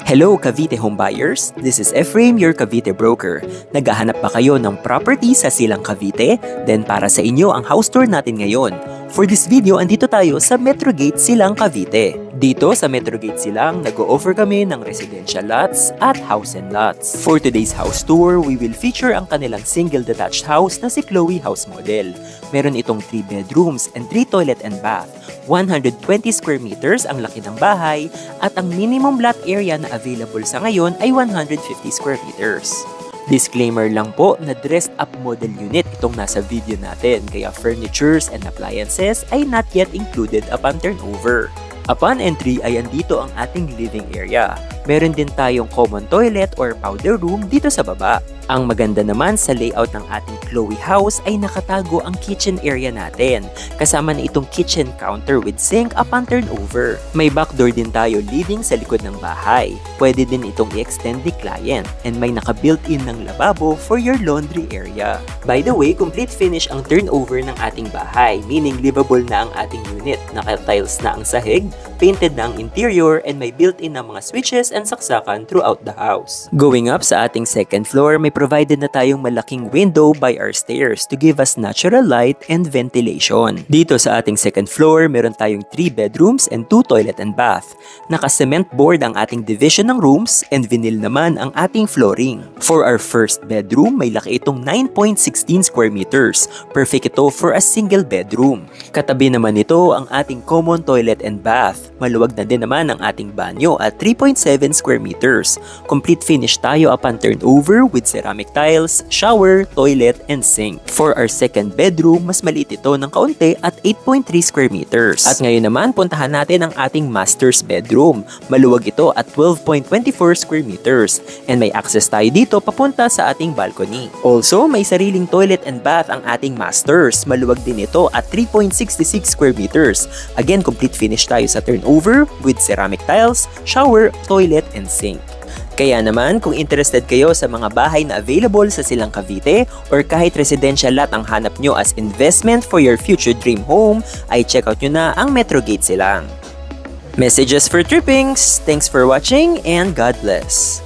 Hello Cavite home buyers, this is Ephraim, your Cavite broker. Naghahanap ba kayo ng property sa Silang Cavite? Then para sa inyo ang house tour natin ngayon. For this video, andito tayo sa Metrogate Silang Cavite. Dito sa Metrogate Silang, nag-o-offer kami ng residential lots at house and lots. For today's house tour, we will feature ang kanilang single detached house na si Chloe House Model. Meron itong 3 bedrooms and 3 toilet and bath. 120 square meters ang laki ng bahay at ang minimum lot area na available sa ngayon ay 150 square meters. Disclaimer lang po na dressed up model unit itong nasa video natin kaya furnitures and appliances ay not yet included upon turnover. Upon entry ay andito ang ating living area. Meron din tayong common toilet or powder room dito sa baba. Ang maganda naman sa layout ng ating Chloe house ay nakatago ang kitchen area natin. Kasama na itong kitchen counter with sink upon turnover. May back door din tayo leading sa likod ng bahay. Pwede din itong i-extend ni client. And may naka-built-in ng lababo for your laundry area. By the way, complete finish ang turnover ng ating bahay. Meaning livable na ang ating unit. Naka-tiles na ang sahig, painted na ang interior, and may built-in na mga switches and saksakan throughout the house. Going up sa ating second floor, may provided na tayong malaking window by our stairs to give us natural light and ventilation. Dito sa ating second floor, meron tayong 3 bedrooms and 2 toilet and bath. Naka-cement board ang ating division ng rooms and vinyl naman ang ating flooring. For our first bedroom, may laki itong 9.16 square meters. Perfect ito for a single bedroom. Katabi naman ito ang ating common toilet and bath. Maluwag na din naman ang ating banyo at 3.7 square meters. Complete finish tayo upon turnover with ceramic tiles, shower, toilet, and sink. For our second bedroom, mas maliit ito ng kaunti at 8.3 square meters. At ngayon naman, puntahan natin ang ating master's bedroom. Maluwag ito at 12.24 square meters. And may access tayo dito papunta sa ating balcony. Also, may sariling toilet and bath ang ating master's. Maluwag din ito at 3.66 square meters. Again, complete finish tayo sa turnover with ceramic tiles, shower, toilet, and sink. Kaya naman, kung interested kayo sa mga bahay na available sa Silang Cavite or kahit residential lot ang hanap nyo as investment for your future dream home, ay check out nyo na ang Metrogate Silang. Messages for trippings! Thanks for watching and God bless!